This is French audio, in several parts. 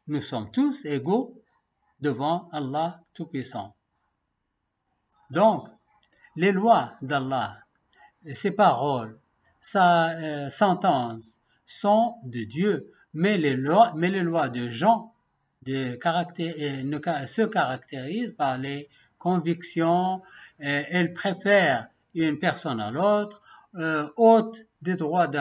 Nous sommes tous égaux devant Allah Tout-Puissant. Donc, les lois d'Allah, ses paroles, sa sentence sont de Dieu, mais les lois de gens se caractérisent par les convictions. Elles préfèrent une personne à l'autre, ôtent des droits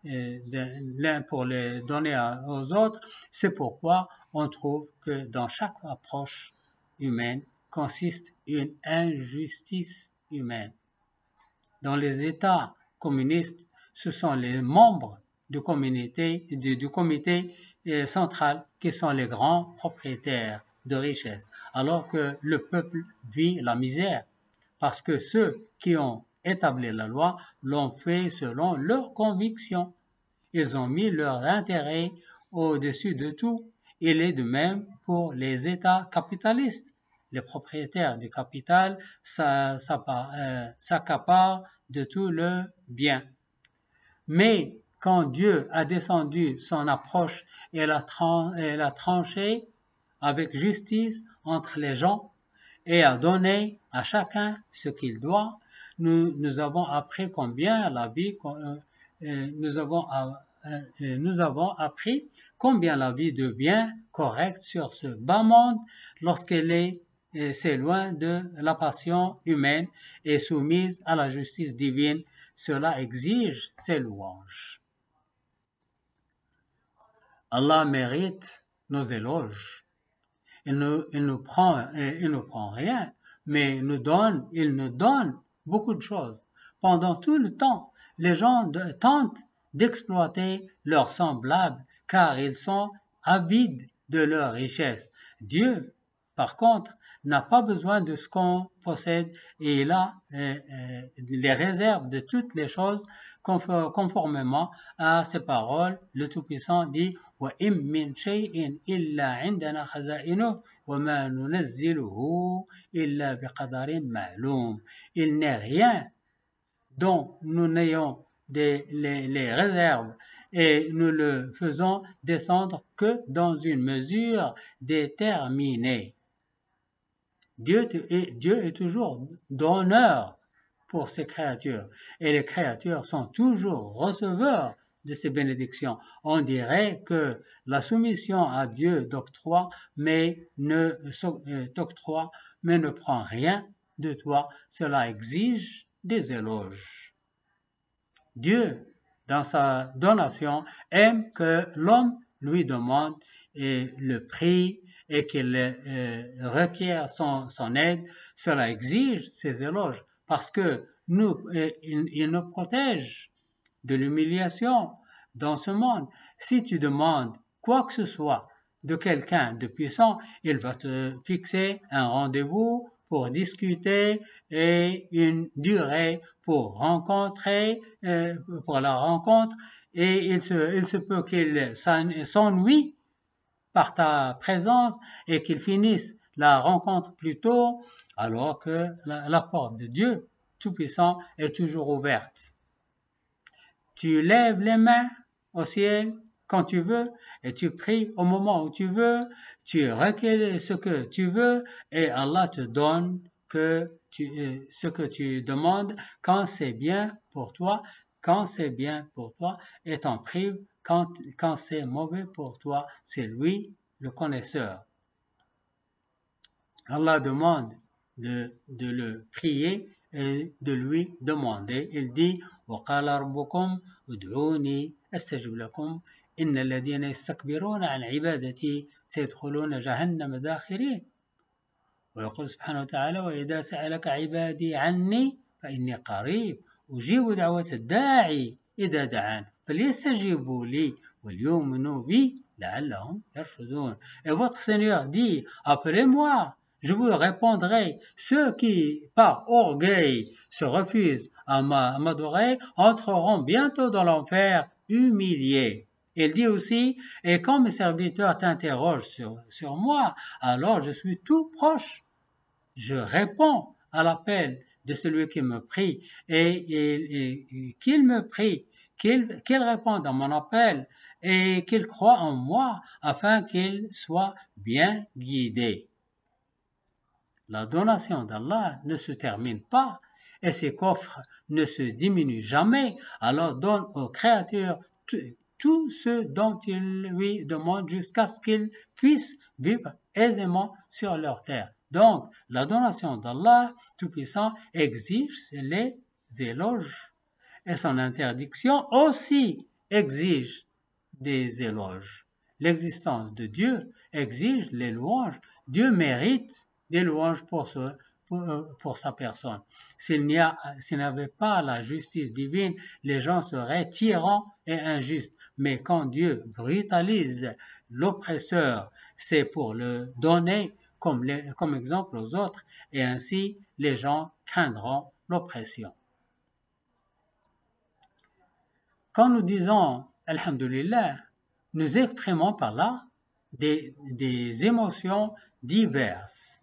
l'un pour les donner aux autres. C'est pourquoi on trouve que dans chaque approche humaine consiste une injustice humaine. Dans les États communistes, ce sont les membres du comité central qui sont les grands propriétaires de richesses, alors que le peuple vit la misère, parce que ceux qui ont établi la loi l'ont fait selon leurs convictions. Ils ont mis leur intérêt au-dessus de tout. Il est de même pour les États capitalistes. Les propriétaires du capital s'accaparent de tout le bien. Mais quand Dieu a descendu son approche et l'a tranché avec justice entre les gens et a donné à chacun ce qu'il doit, nous avons appris combien la vie nous avons appris combien la vie devient correcte sur ce bas monde lorsqu'elle c'est loin de la passion humaine et soumise à la justice divine. Cela exige ses louanges. Allah mérite nos éloges. Il ne prend rien, mais il nous donne beaucoup de choses. Pendant tout le temps, les gens tentent d'exploiter leurs semblables car ils sont avides de leur richesse. Dieu, par contre, n'a pas besoin de ce qu'on possède et il a les réserves de toutes les choses conformément à ses paroles. Le Tout-Puissant dit « وَإِن مِّن شَيْءٍ إِلَّا عِندَنَا خَزَائِنُهُ وَمَا نُنَزِّلُهُ إِلَّا بِقَدَرٍ مَعْلُومٍ » Il n'est rien dont nous n'ayons les réserves et nous le faisons descendre que dans une mesure déterminée. Dieu est toujours donneur pour ses créatures et les créatures sont toujours receveurs de ses bénédictions. On dirait que la soumission à Dieu t'octroie, mais ne prend rien de toi. Cela exige des éloges. Dieu, dans sa donation, aime que l'homme lui demande et le prie et qu'il requiert son aide. Cela exige ses éloges parce que il nous protège de l'humiliation dans ce monde. Si tu demandes quoi que ce soit de quelqu'un de puissant, il va te fixer un rendez-vous pour discuter et une durée pour pour la rencontre, et il se peut qu'il s'ennuie par ta présence et qu'il finisse la rencontre plus tôt, alors que la porte de Dieu Tout-Puissant est toujours ouverte. Tu lèves les mains au ciel quand tu veux et tu pries au moment où tu veux, tu recueilles ce que tu veux et Allah te donne ce que tu demandes quand c'est bien pour toi, et t'en prive quand c'est mauvais pour toi, c'est lui le connaisseur. Allah demande de le prier et de lui demander. Il dit وَقَالَ رَبُّكُمْ ادْعُونِي أَسْتَجِبْ لَكُمْ إِنَّ الَّذِينَ يَسْتَكْبِرُونَ عَنْ عِبَادَتِي سَيَدْخُلُونَ جَهَنَّمَ دَاخِرِينَ ويقول سبحانه وتعالى وإذا سألك عبادي عني فإني قريب أجيب دعوة الداعي إذا دعان فليستجيبوا لي وليؤمنوا بي لعلهم يرشدون. Et votre Seigneur dit, appelez-moi, je vous répondrai. Ceux qui, par orgueil, se refusent à m'adorer entreront bientôt dans l'enfer humiliés. Il dit aussi, et quand mes serviteurs t'interrogent sur moi, alors je suis tout proche. Je réponds à l'appel de celui qui me prie et qu'il me prie, qu'il réponde à mon appel et qu'il croit en moi afin qu'il soit bien guidé. La donation d'Allah ne se termine pas et ses coffres ne se diminuent jamais. Alors donne aux créatures tout ce dont ils lui demandent jusqu'à ce qu'ils puissent vivre aisément sur leur terre. Donc, la donation d'Allah Tout-Puissant exige les éloges et son interdiction aussi exige des éloges. L'existence de Dieu exige les louanges. Dieu mérite des louanges pour sa personne. S'il n'avait pas la justice divine, les gens seraient tyrans et injustes. Mais quand Dieu brutalise l'oppresseur, c'est pour le donner comme exemple aux autres, et ainsi les gens craindront l'oppression. Quand nous disons Alhamdulillah, nous exprimons par là des émotions diverses.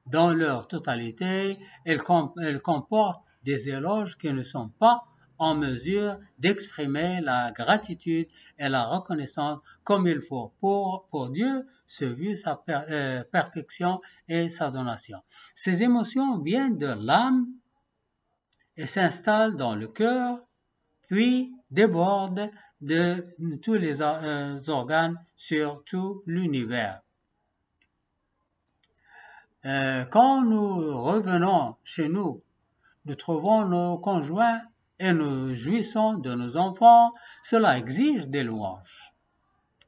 Dans leur totalité, elles comportent des éloges qui ne sont pas en mesure d'exprimer la gratitude et la reconnaissance comme il faut pour Dieu, ce vu sa perfection et sa donation. Ces émotions viennent de l'âme et s'installent dans le cœur, puis débordent de tous les organes sur tout l'univers. Quand nous revenons chez nous, nous trouvons nos conjoints et nous jouissons de nos enfants, cela exige des louanges.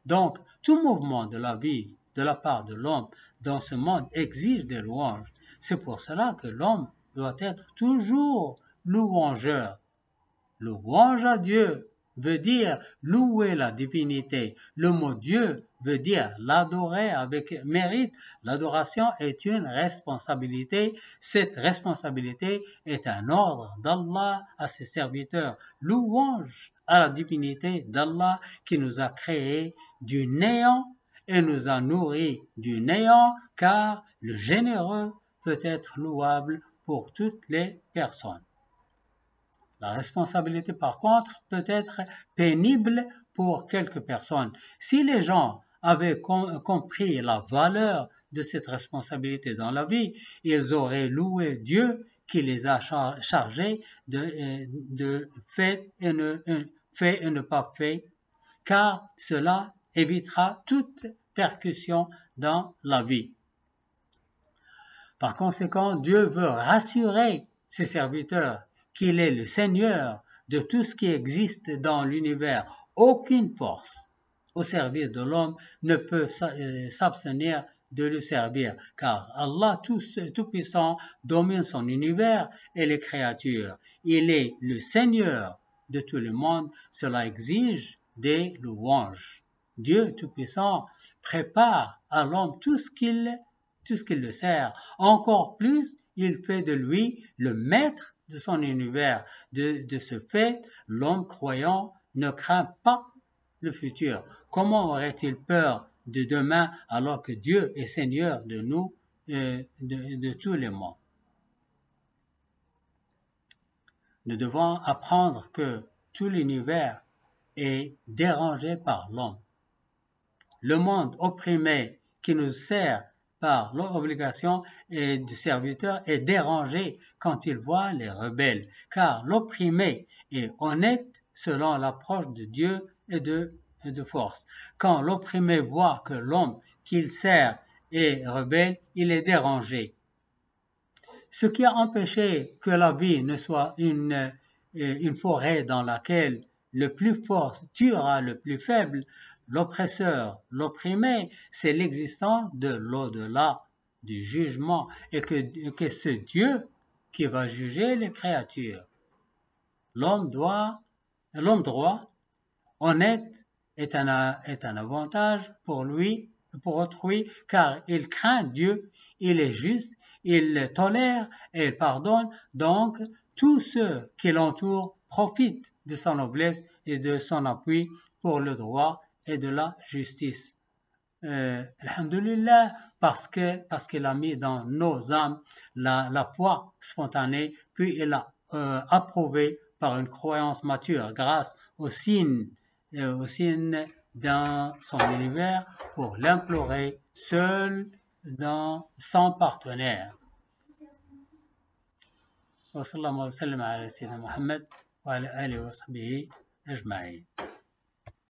Donc, tout mouvement de la vie de la part de l'homme dans ce monde exige des louanges. C'est pour cela que l'homme doit être toujours louangeur. Louange à Dieu veut dire louer la divinité. Le mot Dieu veut dire l'adorer avec mérite. L'adoration est une responsabilité. Cette responsabilité est un ordre d'Allah à ses serviteurs. Louange à la divinité d'Allah qui nous a créés du néant et nous a nourris du néant, car le généreux peut être louable pour toutes les personnes. La responsabilité, par contre, peut être pénible pour quelques personnes. Si les gens avaient compris la valeur de cette responsabilité dans la vie, ils auraient loué Dieu qui les a chargés de fait et ne pas fait, car cela évitera toute percussion dans la vie. Par conséquent, Dieu veut rassurer ses serviteurs qu'il est le Seigneur de tout ce qui existe dans l'univers. Aucune force au service de l'homme ne peut s'abstenir de le servir, car Allah Tout-Puissant domine son univers et les créatures. Il est le Seigneur de tout le monde. Cela exige des louanges. Dieu Tout-Puissant prépare à l'homme tout ce qu'il le sert. Encore plus, il fait de lui le maître de son univers. De ce fait, l'homme croyant ne craint pas le futur. Comment aurait-il peur de demain alors que Dieu est Seigneur de nous, de tous les mondes? Nous devons apprendre que tout l'univers est dérangé par l'homme. Le monde opprimé qui nous sert par l'obligation du serviteur est dérangé quand il voit les rebelles, car l'opprimé est honnête selon l'approche de Dieu et de force. Quand l'opprimé voit que l'homme qu'il sert est rebelle, il est dérangé. Ce qui a empêché que la vie ne soit une forêt dans laquelle le plus fort tuera le plus faible, l'oppresseur, l'opprimé, c'est l'existence de l'au-delà, du jugement, et que c'est Dieu qui va juger les créatures. L'homme droit, honnête, est un avantage pour lui, pour autrui, car il craint Dieu, il est juste, il tolère et il pardonne, donc tous ceux qui l'entourent profitent de sa noblesse et de son appui pour le droit et de la justice. Alhamdulillah, parce qu'il a mis dans nos âmes la foi spontanée, puis il a approuvé par une croyance mature grâce aux signes dans son univers pour l'implorer seul sans partenaire. وصلى الله وسلم على سيدنا محمد وعلى آله وصحبه أجمعين.